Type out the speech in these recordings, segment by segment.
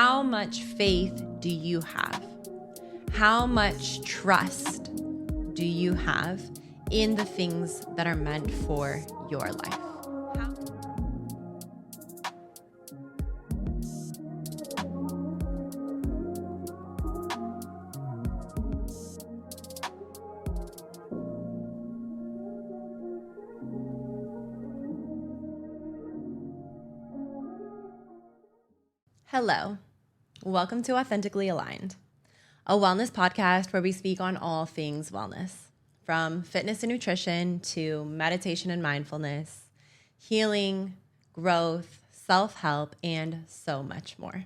How much faith do you have? How much trust do you have in the things that are meant for your life? Hello, welcome to Authentically Aligned, a wellness podcast where we speak on all things wellness, from fitness and nutrition to meditation and mindfulness, healing, growth, self-help, and so much more.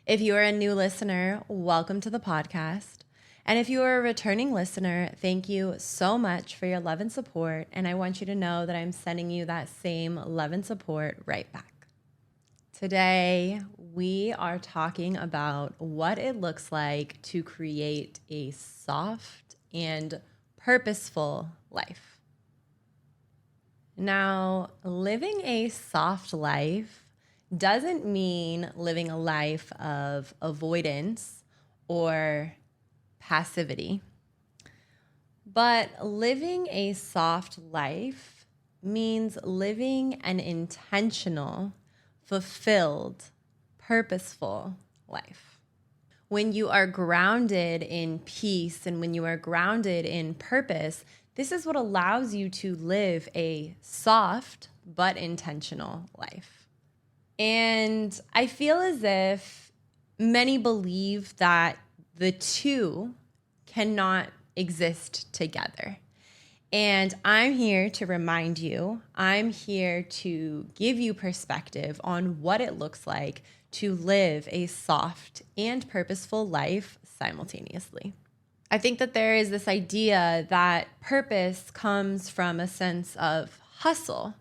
If you are a new listener, welcome to the podcast. And if you are a returning listener, thank you so much for your love and support. And I want you to know that I'm sending you that same love and support right back. Today, we are talking about what it looks like to create a soft and purposeful life. Now, living a soft life doesn't mean living a life of avoidance or passivity, but living a soft life means living an intentional, fulfilled, purposeful life. When you are grounded in peace and when you are grounded in purpose, this is what allows you to live a soft but intentional life. And I feel as if many believe that the two cannot exist together. And I'm here to remind you, I'm here to give you perspective on what it looks like to live a soft and purposeful life simultaneously. I think that there is this idea that purpose comes from a sense of hustle,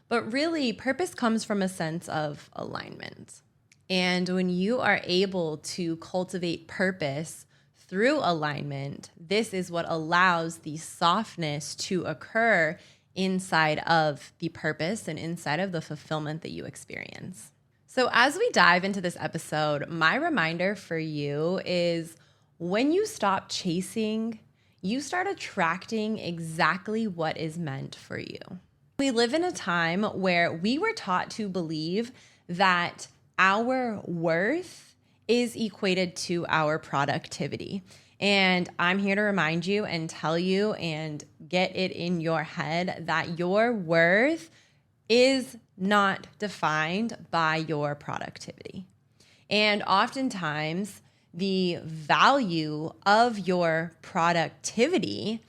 but really purpose comes from a sense of alignment. And when you are able to cultivate purpose through alignment, this is what allows the softness to occur inside of the purpose and inside of the fulfillment that you experience. So as we dive into this episode, my reminder for you is when you stop chasing, you start attracting exactly what is meant for you. We live in a time where we were taught to believe that our worth is equated to our productivity. And I'm here to remind you and tell you and get it in your head that your worth is not defined by your productivity. And oftentimes, the value of your productivity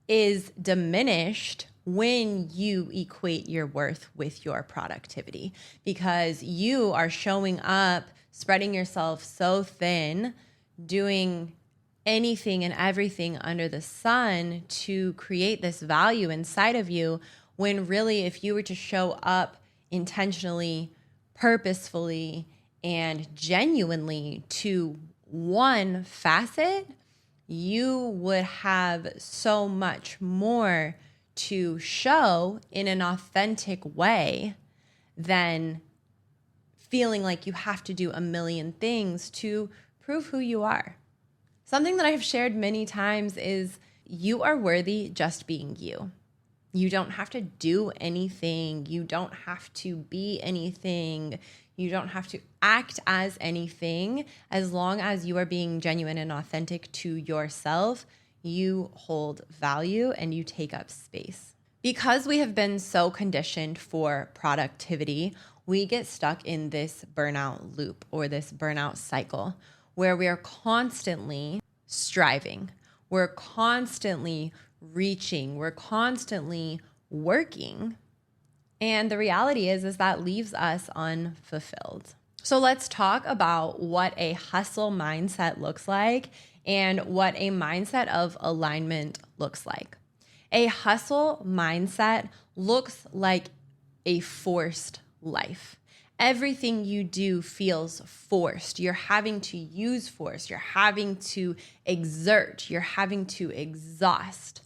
is diminished when you equate your worth with your productivity, because you are showing up, spreading yourself so thin, doing anything and everything under the sun to create this value inside of you, when really if you were to show up intentionally, purposefully, and genuinely to one facet, you would have so much more to show in an authentic way than feeling like you have to do a million things to prove who you are. Something that I have shared many times is you are worthy just being you. You don't have to do anything. You don't have to be anything. You don't have to act as anything. As long as you are being genuine and authentic to yourself, you hold value and you take up space. Because we have been so conditioned for productivity, we get stuck in this burnout loop or this burnout cycle where we are constantly striving. We're constantly reaching. We're constantly working. And the reality is that leaves us unfulfilled. So let's talk about what a hustle mindset looks like and what a mindset of alignment looks like. A hustle mindset looks like a forced life. Everything you do feels forced. You're having to use force. You're having to exert. You're having to exhaust.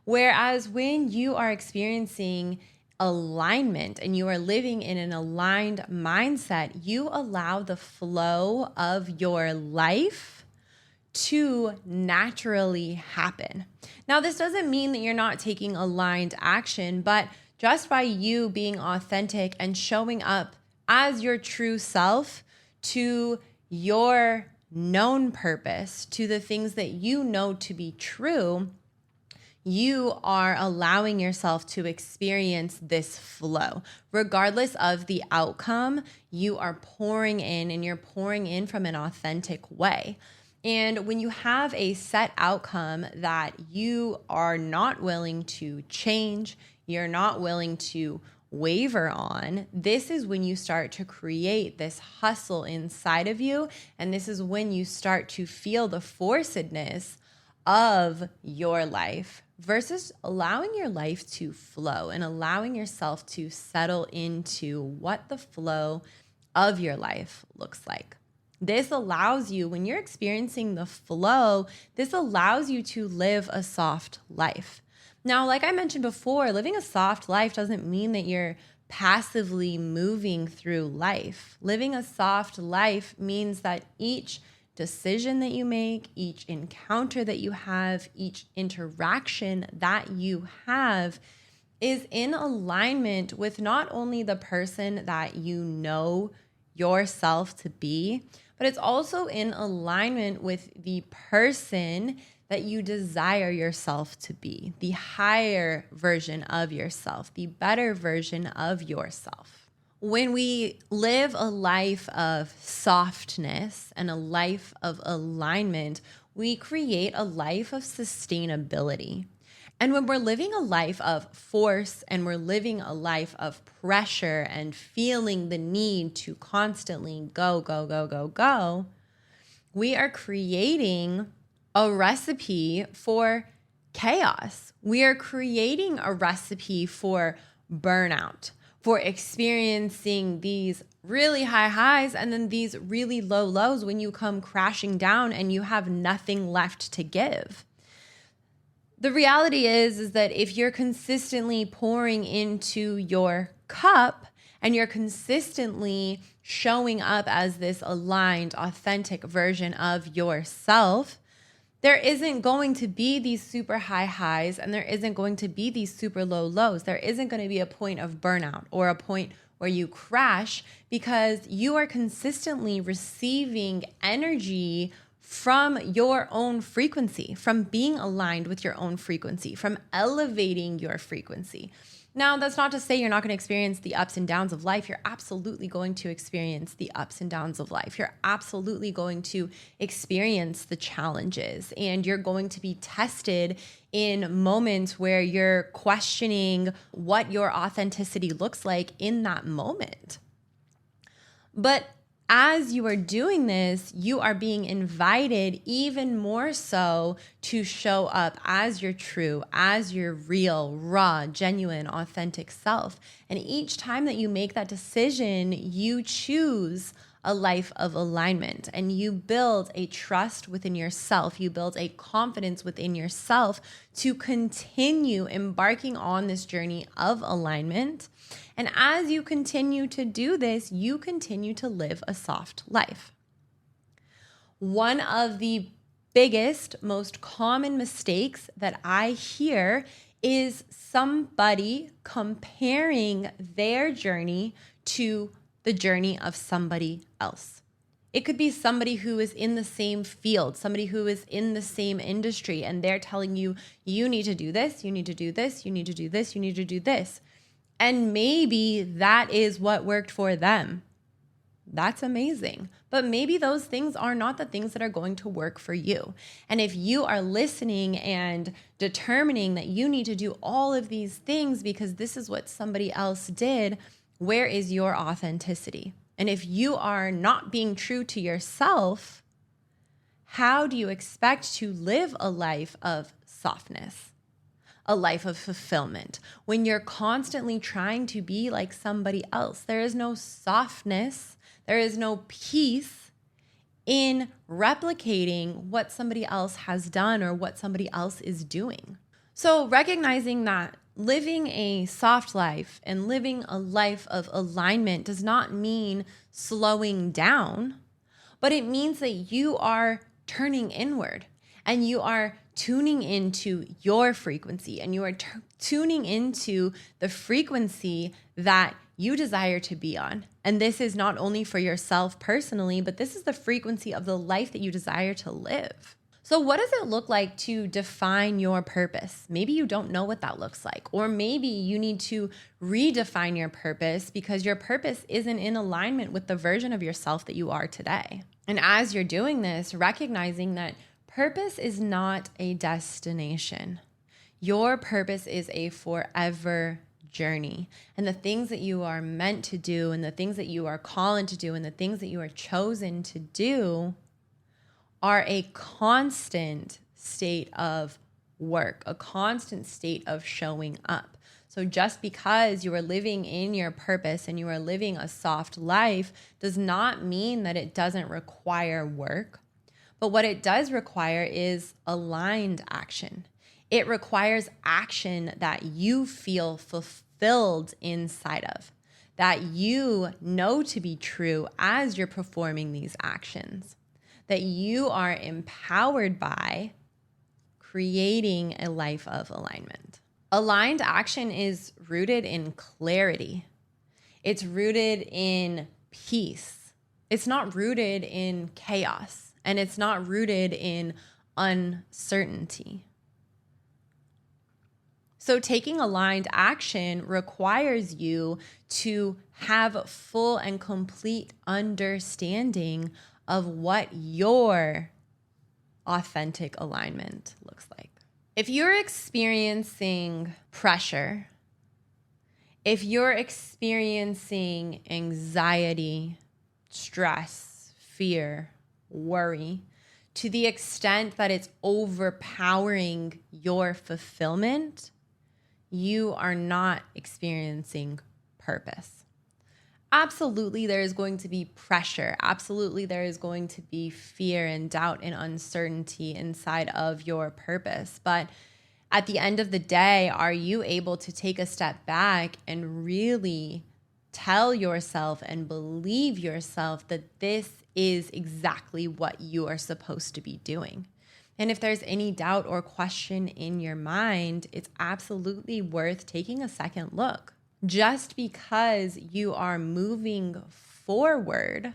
Whereas when you are experiencing alignment and you are living in an aligned mindset, you allow the flow of your life to naturally happen. Now, this doesn't mean that you're not taking aligned action, but just by you being authentic and showing up as your true self to your known purpose, to the things that you know to be true, you are allowing yourself to experience this flow. Regardless of the outcome, you are pouring in, and you're pouring in from an authentic way. And when you have a set outcome that you are not willing to change, you're not willing to waver on, this is when you start to create this hustle inside of you. And this is when you start to feel the forcedness of your life versus allowing your life to flow and allowing yourself to settle into what the flow of your life looks like. This allows you, when you're experiencing the flow, this allows you to live a soft life. Now, like I mentioned before, living a soft life doesn't mean that you're passively moving through life. Living a soft life means that each decision that you make, each encounter that you have, each interaction that you have is in alignment with not only the person that you know yourself to be, but it's also in alignment with the person that you desire yourself to be, the higher version of yourself, the better version of yourself. When we live a life of softness and a life of alignment, we create a life of sustainability. And when we're living a life of force and we're living a life of pressure and feeling the need to constantly go, go, go, go, go, we are creating a recipe for chaos. We are creating a recipe for burnout, for experiencing these really high highs and then these really low lows when you come crashing down and you have nothing left to give. The reality is that if you're consistently pouring into your cup and you're consistently showing up as this aligned, authentic version of yourself, there isn't going to be these super high highs and there isn't going to be these super low lows. There isn't going to be a point of burnout or a point where you crash because you are consistently receiving energy from your own frequency, from being aligned with your own frequency, from elevating your frequency. Now, that's not to say you're not going to experience the ups and downs of life. You're absolutely going to experience the ups and downs of life. You're absolutely going to experience the challenges, and you're going to be tested in moments where you're questioning what your authenticity looks like in that moment. But as you are doing this, you are being invited even more so to show up as your true, as your real, raw, genuine, authentic self. And each time that you make that decision, you choose a life of alignment and you build a trust within yourself. You build a confidence within yourself to continue embarking on this journey of alignment. And as you continue to do this, you continue to live a soft life. One of the biggest, most common mistakes that I hear is somebody comparing their journey to the journey of somebody else. It could be somebody who is in the same field, somebody who is in the same industry, and they're telling you, you need to do this, you need to do this, you need to do this, you need to do this. And maybe that is what worked for them. That's amazing. But maybe those things are not the things that are going to work for you. And if you are listening and determining that you need to do all of these things because this is what somebody else did, where is your authenticity? And if you are not being true to yourself, how do you expect to live a life of softness? A life of fulfillment when you're constantly trying to be like somebody else? There is no softness, there is no peace in replicating what somebody else has done or what somebody else is doing. So recognizing that living a soft life and living a life of alignment does not mean slowing down, but it means that you are turning inward and you are tuning into your frequency and you are tuning into the frequency that you desire to be on. And this is not only for yourself personally, but this is the frequency of the life that you desire to live. So what does it look like to define your purpose? Maybe you don't know what that looks like, or maybe you need to redefine your purpose because your purpose isn't in alignment with the version of yourself that you are today. And as you're doing this, recognizing that purpose is not a destination. Your purpose is a forever journey. And the things that you are meant to do and the things that you are called to do and the things that you are chosen to do are a constant state of work, a constant state of showing up. So just because you are living in your purpose and you are living a soft life does not mean that it doesn't require work. But what it does require is aligned action. It requires action that you feel fulfilled inside of, that you know to be true as you're performing these actions, that you are empowered by creating a life of alignment. Aligned action is rooted in clarity. It's rooted in peace. It's not rooted in chaos, and it's not rooted in uncertainty. So taking aligned action requires you to have full and complete understanding of what your authentic alignment looks like. If you're experiencing pressure, if you're experiencing anxiety, stress, fear, worry, to the extent that it's overpowering your fulfillment, you are not experiencing purpose. Absolutely, there is going to be pressure. Absolutely, there is going to be fear and doubt and uncertainty inside of your purpose. But at the end of the day, are you able to take a step back and really tell yourself and believe yourself that this is exactly what you are supposed to be doing? And if there's any doubt or question in your mind, it's absolutely worth taking a second look. Just because you are moving forward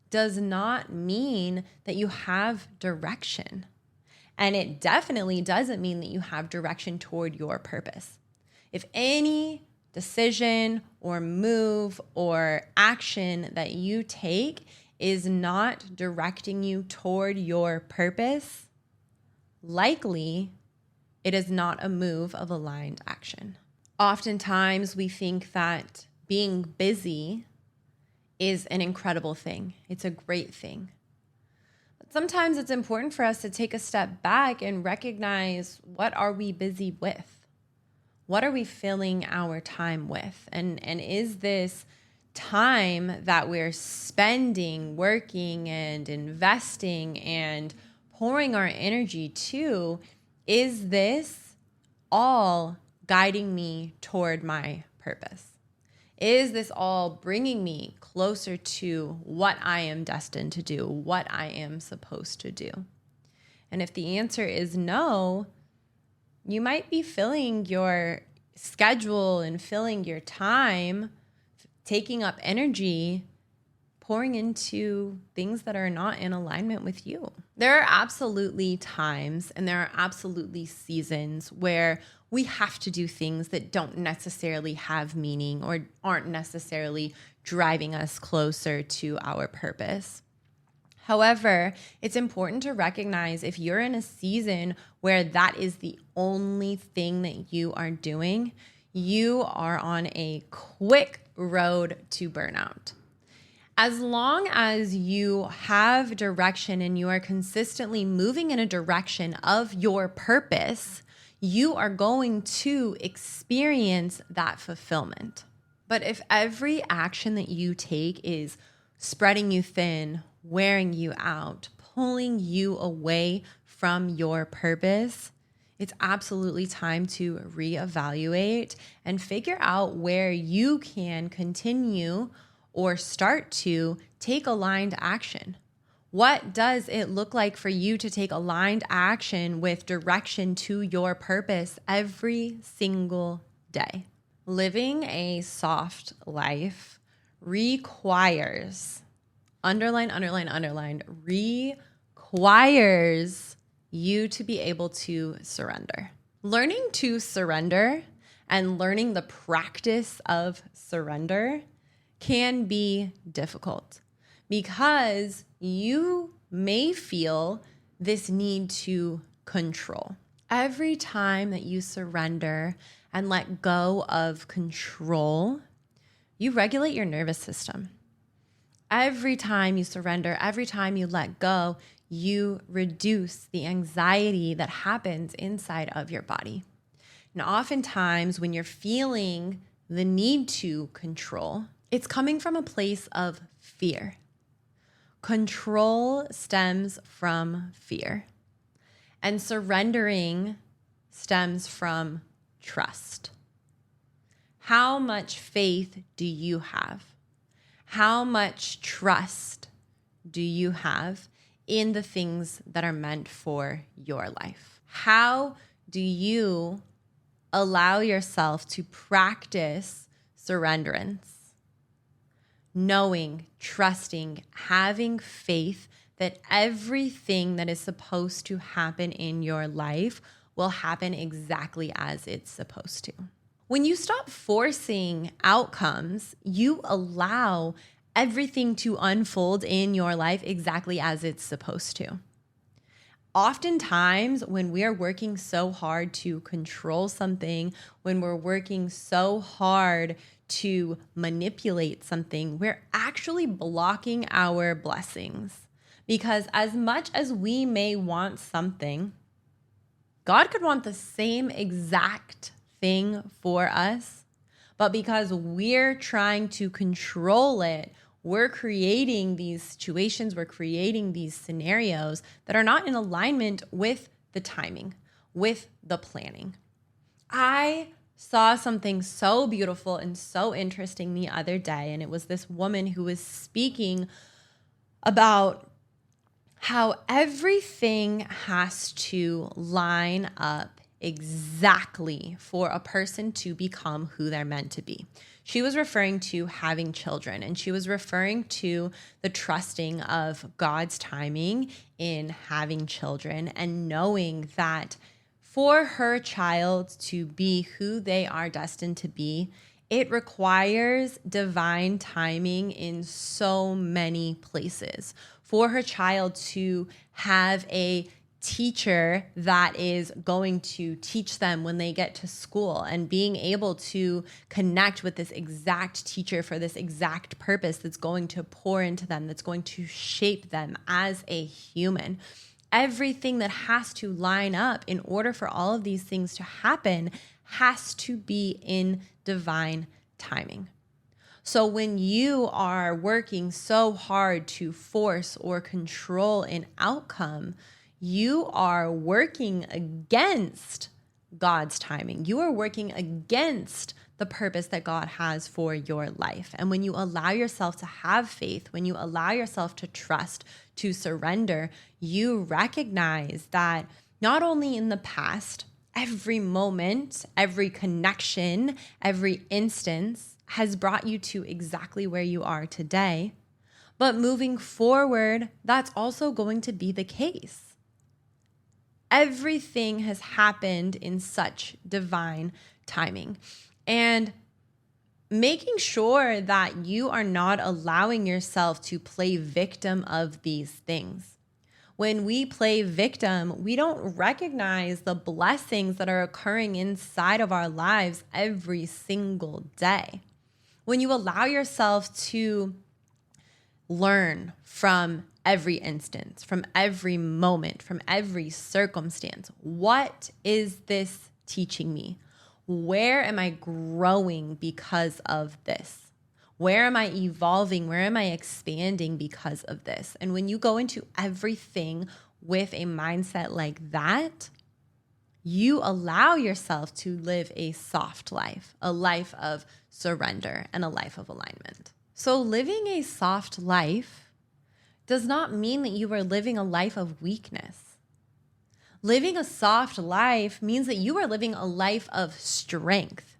does not mean that you have direction. And it definitely doesn't mean that you have direction toward your purpose. If any decision or move or action that you take is not directing you toward your purpose, likely it is not a move of aligned action. Oftentimes we think that being busy is an incredible thing. It's a great thing. But sometimes it's important for us to take a step back and recognize, what are we busy with? What are we filling our time with? And is this time that we're spending, working and investing and pouring our energy to, is this all guiding me toward my purpose? Is this all bringing me closer to what I am destined to do, what I am supposed to do? And if the answer is no, you might be filling your schedule and filling your time, taking up energy, pouring into things that are not in alignment with you. There are absolutely times and there are absolutely seasons where we have to do things that don't necessarily have meaning or aren't necessarily driving us closer to our purpose. However, it's important to recognize if you're in a season where that is the only thing that you are doing, you are on a quick road to burnout. As long as you have direction and you are consistently moving in a direction of your purpose, you are going to experience that fulfillment. But if every action that you take is spreading you thin, wearing you out, pulling you away from your purpose, It's absolutely time to reevaluate and figure out where you can continue or start to take aligned action. What does it look like for you to take aligned action with direction to your purpose every single day? Living a soft life requires, underline, requires you to be able to surrender. Learning to surrender and learning the practice of surrender can be difficult because you may feel this need to control. Every time that you surrender and let go of control, you regulate your nervous system. Every time you surrender, every time you let go, you reduce the anxiety that happens inside of your body. And oftentimes when you're feeling the need to control, it's coming from a place of fear. Control stems from fear, and surrendering stems from trust. How much faith do you have? How much trust do you have in the things that are meant for your life? How do you allow yourself to practice surrenderance? Knowing, trusting, having faith that everything that is supposed to happen in your life will happen exactly as it's supposed to. When you stop forcing outcomes, you allow everything to unfold in your life exactly as it's supposed to. Oftentimes, when we are working so hard to control something, when we're working so hard to manipulate something, we're actually blocking our blessings. Because as much as we may want something, God could want the same exact thing for us, but because we're trying to control it, we're creating these situations, we're creating these scenarios that are not in alignment with the timing, with the planning. I saw something so beautiful and so interesting the other day, and it was this woman who was speaking about how everything has to line up exactly for a person to become who they're meant to be. She was referring to having children, and she was referring to the trusting of God's timing in having children and knowing that for her child to be who they are destined to be, it requires divine timing in so many places. For her child to have a teacher that is going to teach them when they get to school and being able to connect with this exact teacher for this exact purpose that's going to pour into them, that's going to shape them as a human. Everything that has to line up in order for all of these things to happen has to be in divine timing. So when you are working so hard to force or control an outcome, you are working against God's timing. You are working against the purpose that God has for your life. And when you allow yourself to have faith, when you allow yourself to trust, to surrender, you recognize that not only in the past, every moment, every connection, every instance has brought you to exactly where you are today, but moving forward, that's also going to be the case. Everything has happened in such divine timing. And making sure that you are not allowing yourself to play victim of these things. When we play victim, we don't recognize the blessings that are occurring inside of our lives every single day. When you allow yourself to learn from every instance, from every moment, from every circumstance, what is this teaching me? Where am I growing because of this? Where am I evolving? Where am I expanding because of this? And when you go into everything with a mindset like that, you allow yourself to live a soft life, a life of surrender, and a life of alignment. So living a soft life does not mean that you are living a life of weakness. Living a soft life means that you are living a life of strength,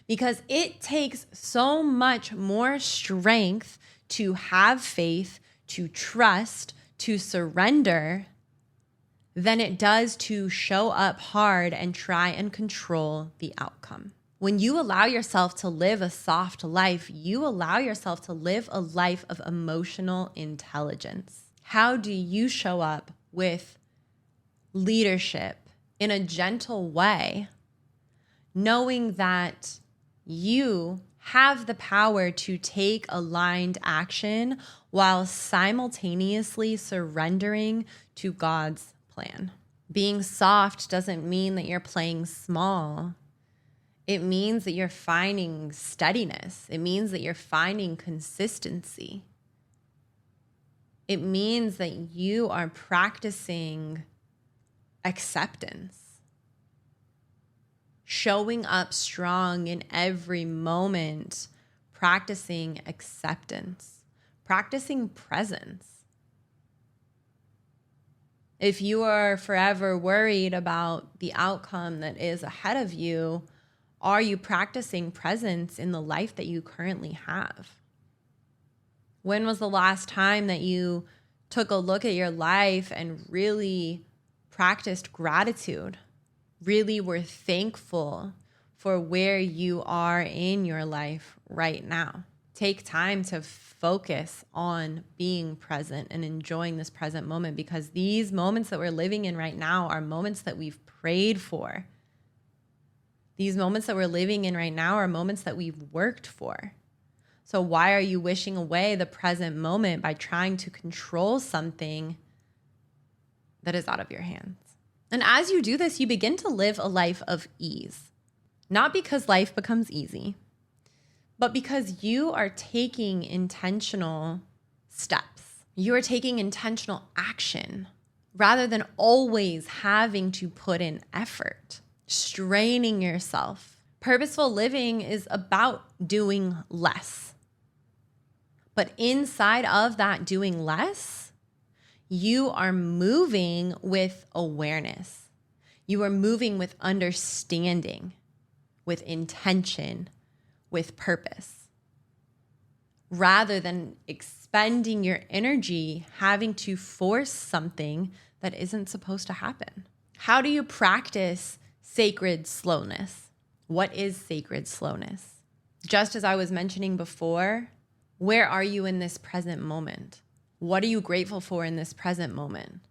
because it takes so much more strength to have faith, to trust, to surrender than it does to show up hard and try and control the outcome. When you allow yourself to live a soft life, you allow yourself to live a life of emotional intelligence. How do you show up with leadership in a gentle way, knowing that you have the power to take aligned action while simultaneously surrendering to God's plan? Being soft doesn't mean that you're playing small. It means that you're finding steadiness. It means that you're finding consistency. It means that you are practicing acceptance, showing up strong in every moment, practicing acceptance, practicing presence. If you are forever worried about the outcome that is ahead of you, are you practicing presence in the life that you currently have? When was the last time that you took a look at your life and really practiced gratitude, really were thankful for where you are in your life right now? Take time to focus on being present and enjoying this present moment, because these moments that we're living in right now are moments that we've prayed for. These moments that we're living in right now are moments that we've worked for. So why are you wishing away the present moment by trying to control something that is out of your hands? And as you do this, you begin to live a life of ease. Not because life becomes easy, but because you are taking intentional steps. You are taking intentional action rather than always having to put in effort, straining yourself. Purposeful living is about doing less. But inside of that doing less, you are moving with awareness. You are moving with understanding, with intention, with purpose, rather than expending your energy having to force something that isn't supposed to happen. How do you practice sacred slowness? What is sacred slowness? Just as I was mentioning before, where are you in this present moment? What are you grateful for in this present moment?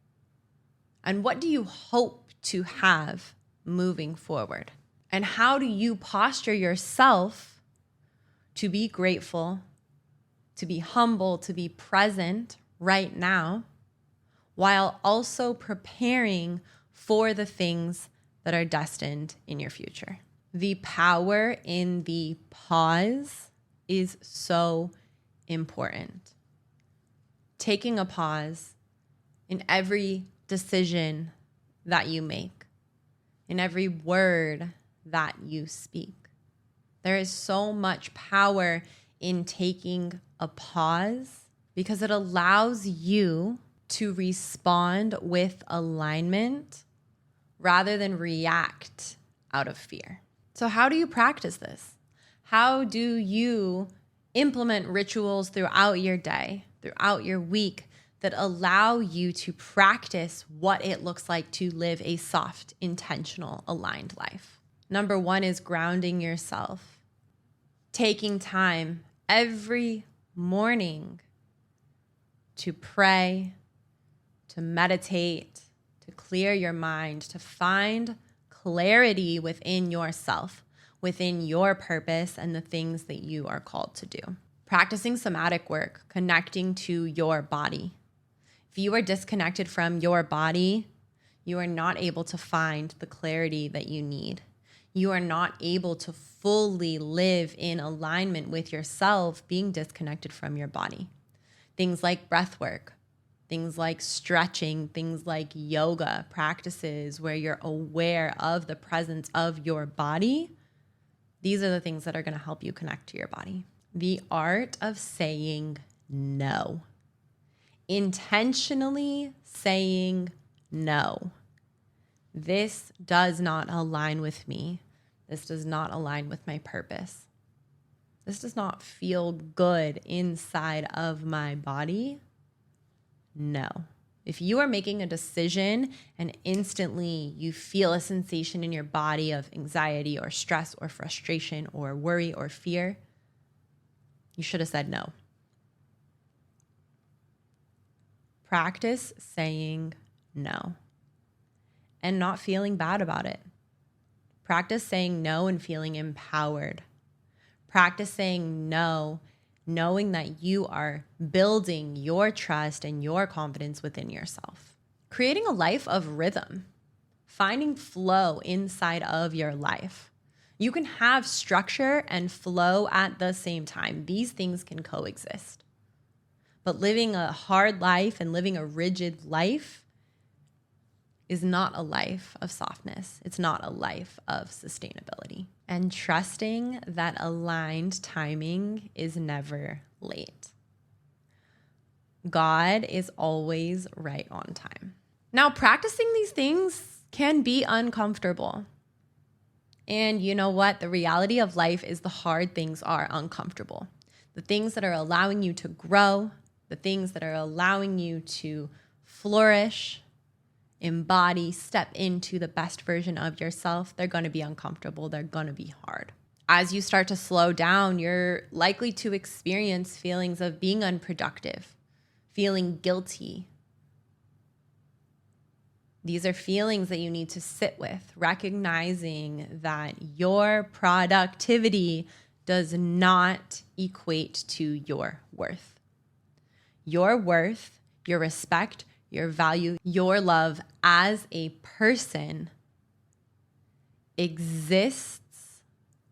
And what do you hope to have moving forward? And how do you posture yourself to be grateful, to be humble, to be present right now, while also preparing for the things that are destined in your future? The power in the pause is so important. Taking a pause in every decision that you make, in every word that you speak. There is so much power in taking a pause because it allows you to respond with alignment rather than react out of fear. So how do you practice this? How do you implement rituals throughout your day, throughout your week, that allow you to practice what it looks like to live a soft, intentional, aligned life? Number one is grounding yourself. Taking time every morning to pray, to meditate, to clear your mind, to find clarity within yourself, within your purpose and the things that you are called to do. Practicing somatic work, connecting to your body. If you are disconnected from your body, you are not able to find the clarity that you need. You are not able to fully live in alignment with yourself being disconnected from your body. Things like breath work, Things like stretching, things like yoga practices where you're aware of the presence of your body. These are the things that are going to help you connect to your body. The art of saying no. Intentionally saying no. This does not align with me. This does not align with my purpose. This does not feel good inside of my body. No. If you are making a decision and instantly you feel a sensation in your body of anxiety or stress or frustration or worry or fear, you should have said no. Practice saying no and not feeling bad about it. Practice saying no and feeling empowered. Practice saying no, knowing that you are building your trust and your confidence within yourself. Creating a life of rhythm, finding flow inside of your life. You can have structure and flow at the same time. These things can coexist. But living a hard life and living a rigid life is not a life of softness. It's not a life of sustainability. And trusting that aligned timing is never late. God is always right on time. Now, practicing these things can be uncomfortable. And you know what? The reality of life is the hard things are uncomfortable. The things that are allowing you to grow, the things that are allowing you to flourish, embody, step into the best version of yourself, they're going to be uncomfortable. They're going to be hard. As you start to slow down, you're likely to experience feelings of being unproductive, feeling guilty. These are feelings that you need to sit with, recognizing that your productivity does not equate to your worth. Your worth, your respect, your value, your love as a person exists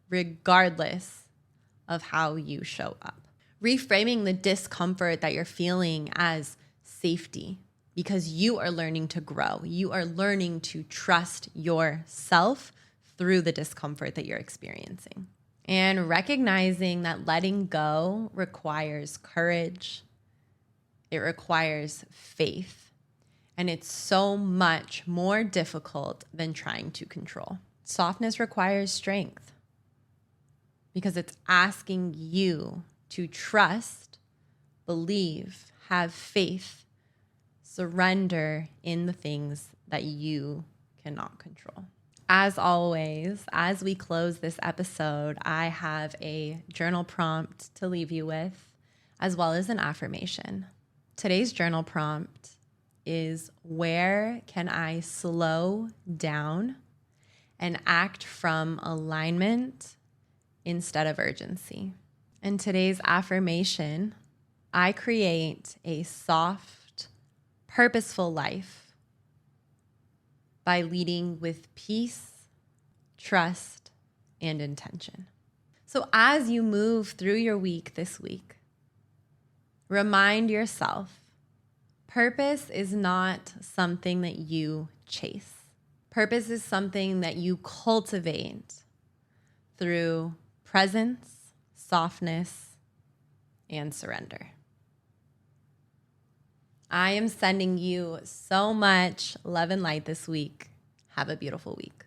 regardless of how you show up. Reframing the discomfort that you're feeling as safety because you are learning to grow. You are learning to trust yourself through the discomfort that you're experiencing. And recognizing that letting go requires courage. It requires faith. And it's so much more difficult than trying to control. Softness requires strength because it's asking you to trust, believe, have faith, surrender in the things that you cannot control. As always, as we close this episode, I have a journal prompt to leave you with, as well as an affirmation. Today's journal prompt is, where can I slow down and act from alignment instead of urgency? And today's affirmation, I create a soft, purposeful life by leading with peace, trust, and intention. So as you move through your week this week, remind yourself, purpose is not something that you chase. Purpose is something that you cultivate through presence, softness, and surrender. I am sending you so much love and light this week. Have a beautiful week.